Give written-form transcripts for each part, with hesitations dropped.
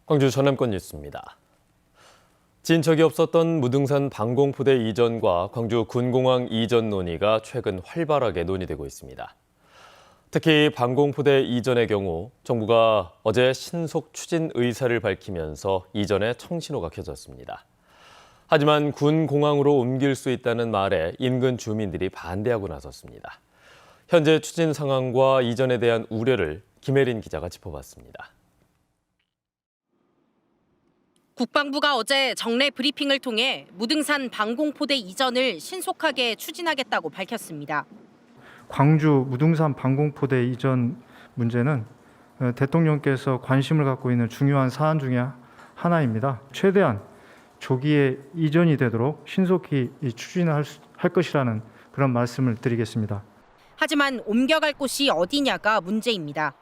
광주 전남권 뉴스입니다. 진척이 없었던 무등산 방공포대 이전과 광주 군공항 이전 논의가 최근 활발하게 논의되고 있습니다. 특히 방공포대 이전의 경우 정부가 어제 신속 추진 의사를 밝히면서 이전에 청신호가 켜졌습니다. 하지만 군공항으로 옮길 수 있다는 말에 인근 주민들이 반대하고 나섰습니다. 현재 추진 상황과 이전에 대한 우려를 김혜린 기자가 짚어봤습니다. 국방부가 어제 정례 브리핑을 통해 무등산 방공포대 이전을 신속하게 추진하겠다고 밝혔습니다. 광주 무등산 방공포대 이전 문제는 대통령께서 관심을 갖고 있는 중요한 사안 중에 하나입니다. 최대한 조기에 이전이 되도록 신속히 추진할 것이라는 그런 말씀을 드리겠습니다. 하지만 옮겨갈 곳이 어디냐가 문제입니다.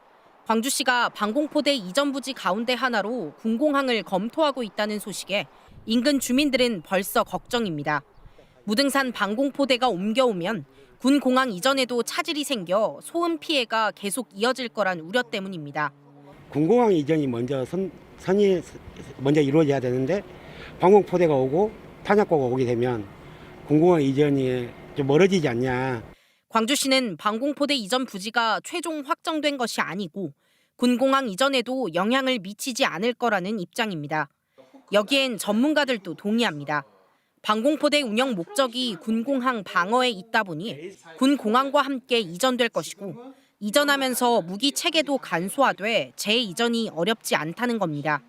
광주시가 방공포대 이전 부지 가운데 하나로 군공항을 검토하고 있다는 소식에 인근 주민들은 벌써 걱정입니다. 무등산 방공포대가 옮겨오면 군공항 이전에도 차질이 생겨 소음 피해가 계속 이어질 거란 우려 때문입니다. 군공항 이전이 먼저 선이 먼저 이루어져야 되는데 방공포대가 오고 탄약고가 오게 되면 군공항 이전이 좀 멀어지지 않냐. 광주시는 방공포대 이전 부지가 최종 확정된 것이 아니고 군공항 이전에도 영향을 미치지 않을 거라는 입장입니다. 여기엔 전문가들도 동의합니다. 방공포대 운영 목적이 군공항 방어에 있다 보니 군공항과 함께 이전될 것이고 이전하면서 무기 체계도 간소화돼 재이전이 어렵지 않다는 겁니다.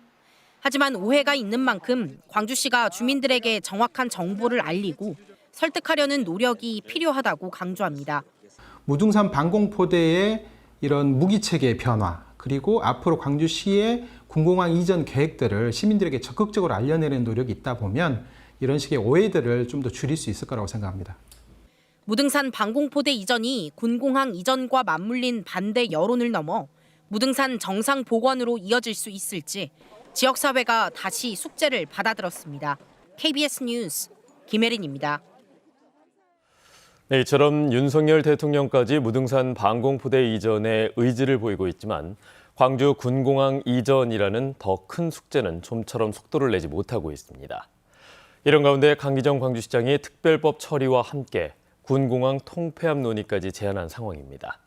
하지만 오해가 있는 만큼 광주시가 주민들에게 정확한 정보를 알리고 설득하려는 노력이 필요하다고 강조합니다. 무등산 방공포대의 이런 무기체계의 변화, 그리고 앞으로 광주시의 군공항 이전 계획들을 시민들에게 적극적으로 알려내는 노력이 있다 보면 이런 식의 오해들을 좀 더 줄일 수 있을 거라고 생각합니다. 무등산 방공포대 이전이 군공항 이전과 맞물린 반대 여론을 넘어 무등산 정상 복원으로 이어질 수 있을지 지역사회가 다시 숙제를 받아들었습니다. KBS 뉴스 김혜린입니다. 네, 이처럼 윤석열 대통령까지 무등산 방공포대 이전에 의지를 보이고 있지만 광주 군공항 이전이라는 더 큰 숙제는 좀처럼 속도를 내지 못하고 있습니다. 이런 가운데 강기정 광주시장이 특별법 처리와 함께 군공항 통폐합 논의까지 제안한 상황입니다.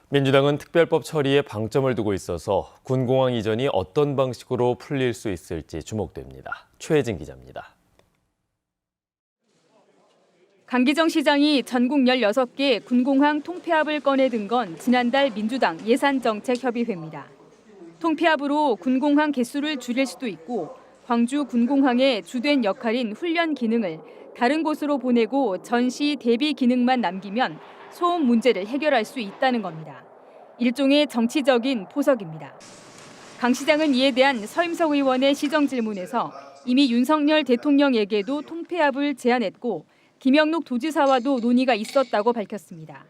민주당은 특별법 처리에 방점을 두고 있어서 군공항 이전이 어떤 방식으로 풀릴 수 있을지 주목됩니다. 최혜진 기자입니다. 강기정 시장이 전국 16개 군공항 통폐합을 꺼내든 건 지난달 민주당 예산정책협의회입니다. 통폐합으로 군공항 개수를 줄일 수도 있고 광주 군공항의 주된 역할인 훈련 기능을 다른 곳으로 보내고 전시 대비 기능만 남기면 소음 문제를 해결할 수 있다는 겁니다. 일종의 정치적인 포석입니다. 강 시장은 이에 대한 서임석 의원의 시정 질문에서 이미 윤석열 대통령에게도 통폐합을 제안했고 김영록 도지사와도 논의가 있었다고 밝혔습니다.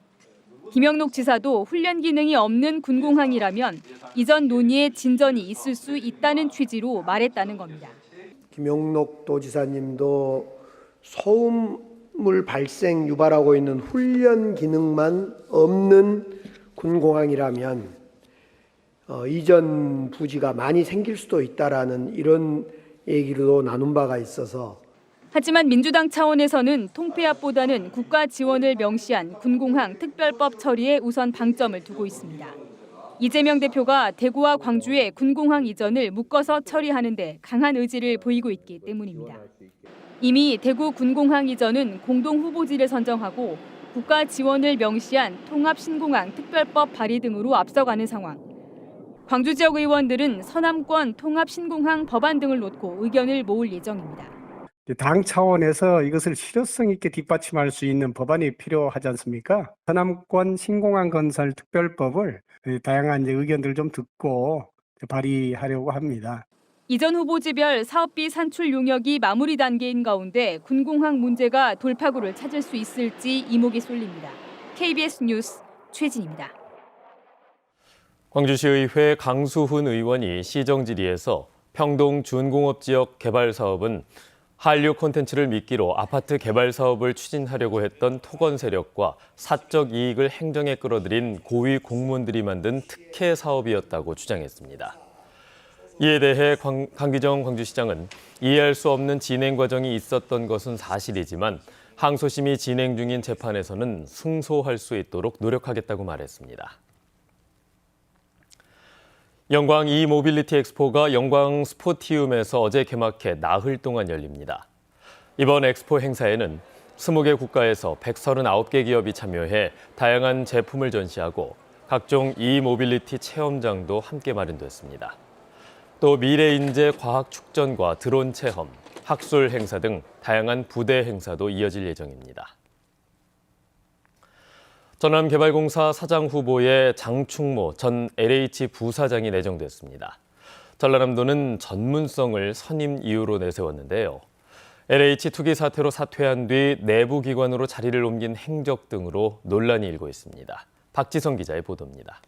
김영록 지사도 훈련 기능이 없는 군공항이라면 이전 논의에 진전이 있을 수 있다는 취지로 말했다는 겁니다. 김영록 도지사님도 소음물 발생 유발하고 있는 훈련 기능만 없는 군공항이라면 이전 부지가 많이 생길 수도 있다라는 이런 얘기도 나눈 바가 있어서 하지만 민주당 차원에서는 통폐합보다는 국가 지원을 명시한 군공항 특별법 처리에 우선 방점을 두고 있습니다. 이재명 대표가 대구와 광주의 군공항 이전을 묶어서 처리하는 데 강한 의지를 보이고 있기 때문입니다. 이미 대구 군공항 이전은 공동 후보지를 선정하고 국가 지원을 명시한 통합신공항 특별법 발의 등으로 앞서가는 상황. 광주 지역 의원들은 서남권 통합신공항 법안 등을 놓고 의견을 모을 예정입니다. 당 차원에서 이것을 실효성 있게 뒷받침할 수 있는 법안이 필요하지 않습니까? 서남권 신공항 건설 특별법을 다양한 의견들을 좀 듣고 발의하려고 합니다. 이전 후보지별 사업비 산출 용역이 마무리 단계인 가운데 군공항 문제가 돌파구를 찾을 수 있을지 이목이 쏠립니다. KBS 뉴스 최진입니다. 광주시의회 강수훈 의원이 시정질의에서 평동 준공업지역 개발 사업은 한류 콘텐츠를 미끼로 아파트 개발 사업을 추진하려고 했던 토건 세력과 사적 이익을 행정에 끌어들인 고위 공무원들이 만든 특혜 사업이었다고 주장했습니다. 이에 대해 강기정 광주시장은 이해할 수 없는 진행 과정이 있었던 것은 사실이지만 항소심이 진행 중인 재판에서는 승소할 수 있도록 노력하겠다고 말했습니다. 영광 이모빌리티 엑스포가 영광 스포티움에서 어제 개막해 나흘 동안 열립니다. 이번 엑스포 행사에는 20개 국가에서 139개 기업이 참여해 다양한 제품을 전시하고 각종 이모빌리티 체험장도 함께 마련됐습니다. 또 미래인재 과학 축전과 드론 체험, 학술 행사 등 다양한 부대 행사도 이어질 예정입니다. 전남개발공사 사장 후보에 장충모 전 LH 부사장이 내정됐습니다. 전라남도는 전문성을 선임 이유로 내세웠는데요. LH 투기 사태로 사퇴한 뒤 내부 기관으로 자리를 옮긴 행적 등으로 논란이 일고 있습니다. 박지성 기자의 보도입니다.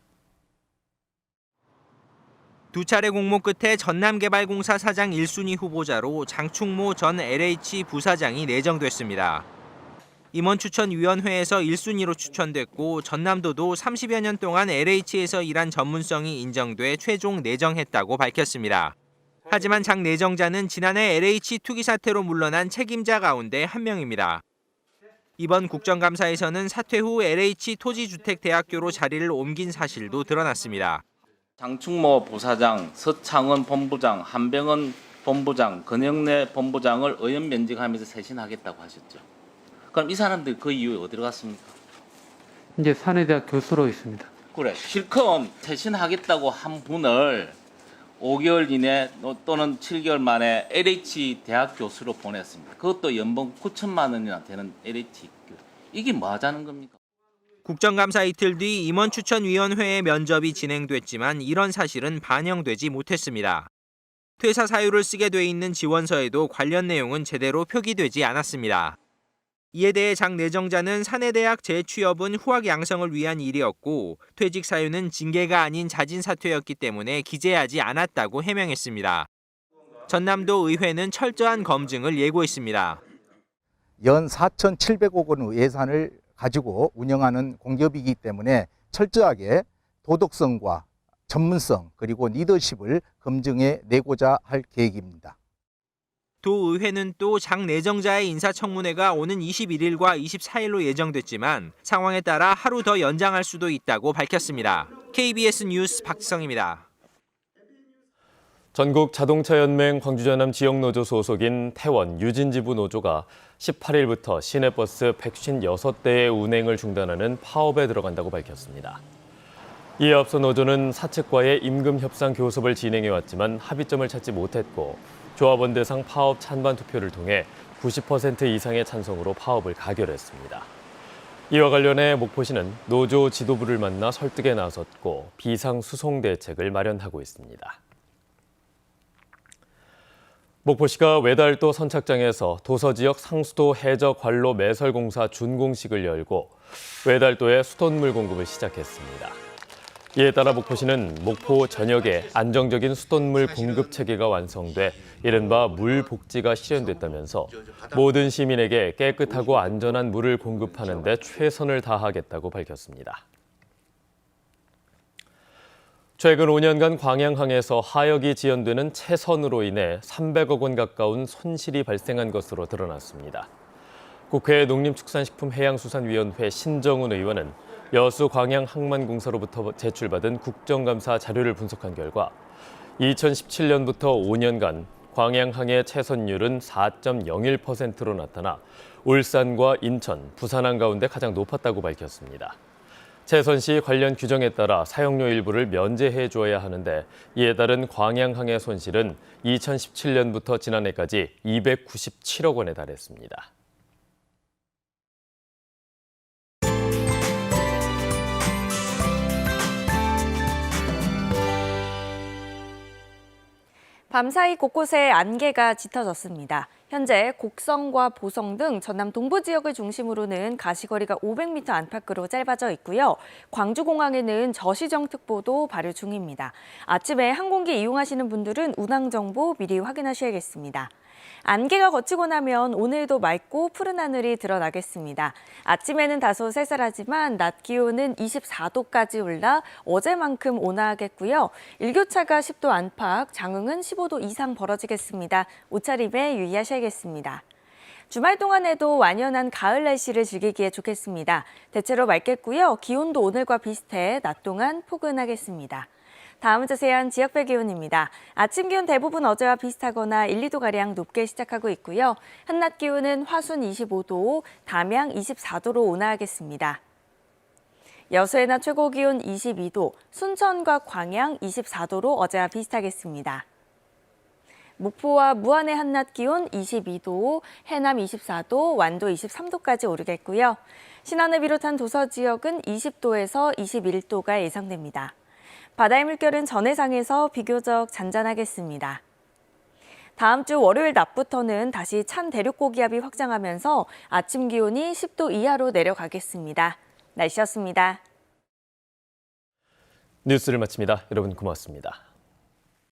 두 차례 공모 끝에 전남개발공사 사장 1순위 후보자로 장충모 전 LH 부사장이 내정됐습니다. 임원추천위원회에서 1순위로 추천됐고 전남도도 30여 년 동안 LH에서 일한 전문성이 인정돼 최종 내정했다고 밝혔습니다. 하지만 장 내정자는 지난해 LH 투기 사태로 물러난 책임자 가운데 한 명입니다. 이번 국정감사에서는 사퇴 후 LH 토지주택대학교로 자리를 옮긴 사실도 드러났습니다. 장충모 부사장, 서창원 본부장, 한병헌 본부장, 권영래 본부장을 의원 면직하면서 쇄신하겠다고 하셨죠. 그럼 이 사람들 그 이후에 어디로 갔습니까? 이제 사내대학 교수로 있습니다. 그래, 실컷 쇄신하겠다고 한 분을 5개월 이내 또는 7개월 만에 LH 대학 교수로 보냈습니다. 그것도 연봉 9천만 원이나 되는 LH 교수. 이게 뭐 하자는 겁니까? 국정감사 이틀 뒤 임원추천위원회의 면접이 진행됐지만 이런 사실은 반영되지 못했습니다. 퇴사 사유를 쓰게 돼 있는 지원서에도 관련 내용은 제대로 표기되지 않았습니다. 이에 대해 장 내정자는 사내대학 재취업은 후학 양성을 위한 일이었고 퇴직 사유는 징계가 아닌 자진 사퇴였기 때문에 기재하지 않았다고 해명했습니다. 전남도 의회는 철저한 검증을 예고했습니다. 연 4,700억 원 예산을 가지고 운영하는 공기업이기 때문에 철저하게 도덕성과 전문성 그리고 리더십을 검증해 내고자 할 계획입니다. 도의회는 또 장 내정자의 인사청문회가 오는 21일과 24일로 예정됐지만 상황에 따라 하루 더 연장할 수도 있다고 밝혔습니다. KBS 뉴스 박지성입니다. 전국자동차연맹 광주전남 지역노조 소속인 태원 유진지부 노조가 18일부터 시내버스 156대의 운행을 중단하는 파업에 들어간다고 밝혔습니다. 이에 앞서 노조는 사측과의 임금 협상 교섭을 진행해왔지만 합의점을 찾지 못했고 조합원 대상 파업 찬반 투표를 통해 90% 이상의 찬성으로 파업을 가결했습니다. 이와 관련해 목포시는 노조 지도부를 만나 설득에 나섰고 비상수송 대책을 마련하고 있습니다. 목포시가 외달도 선착장에서 도서지역 상수도 해저 관로 매설공사 준공식을 열고 외달도에 수돗물 공급을 시작했습니다. 이에 따라 목포시는 목포 전역에 안정적인 수돗물 공급 체계가 완성돼 이른바 물 복지가 실현됐다면서 모든 시민에게 깨끗하고 안전한 물을 공급하는 데 최선을 다하겠다고 밝혔습니다. 최근 5년간 광양항에서 하역이 지연되는 채선으로 인해 300억 원 가까운 손실이 발생한 것으로 드러났습니다. 국회 농림축산식품해양수산위원회 신정훈 의원은 여수 광양항만공사로부터 제출받은 국정감사 자료를 분석한 결과 2017년부터 5년간 광양항의 채선율은 4.01%로 나타나 울산과 인천, 부산항 가운데 가장 높았다고 밝혔습니다. 채선 시 관련 규정에 따라 사용료 일부를 면제해 줘야 하는데 이에 따른 광양항의 손실은 2017년부터 지난해까지 297억 원에 달했습니다. 밤사이 곳곳에 안개가 짙어졌습니다. 현재 곡성과 보성 등 전남 동부 지역을 중심으로는 가시거리가 500m 안팎으로 짧아져 있고요. 광주공항에는 저시정특보도 발효 중입니다. 아침에 항공기 이용하시는 분들은 운항 정보 미리 확인하셔야겠습니다. 안개가 걷히고 나면 오늘도 맑고 푸른 하늘이 드러나겠습니다. 아침에는 다소 쌀쌀하지만 낮 기온은 24도까지 올라 어제만큼 온화하겠고요. 일교차가 10도 안팎, 장흥은 15도 이상 벌어지겠습니다. 옷차림에 유의하셔야겠습니다. 주말 동안에도 완연한 가을 날씨를 즐기기에 좋겠습니다. 대체로 맑겠고요. 기온도 오늘과 비슷해 낮 동안 포근하겠습니다. 다음은 자세한 지역별 기온입니다. 아침 기온 대부분 어제와 비슷하거나 1, 2도가량 높게 시작하고 있고요. 한낮 기온은 화순 25도, 담양 24도로 온화하겠습니다. 여수의 낮 최고 기온 22도, 순천과 광양 24도로 어제와 비슷하겠습니다. 목포와 무안의 한낮 기온 22도, 해남 24도, 완도 23도까지 오르겠고요. 신안을 비롯한 도서 지역은 20도에서 21도가 예상됩니다. 바다의 물결은 전해상에서 비교적 잔잔하겠습니다. 다음 주 월요일 낮부터는 다시 찬 대륙고기압이 확장하면서 아침 기온이 10도 이하로 내려가겠습니다. 날씨였습니다. 뉴스를 마칩니다. 여러분 고맙습니다.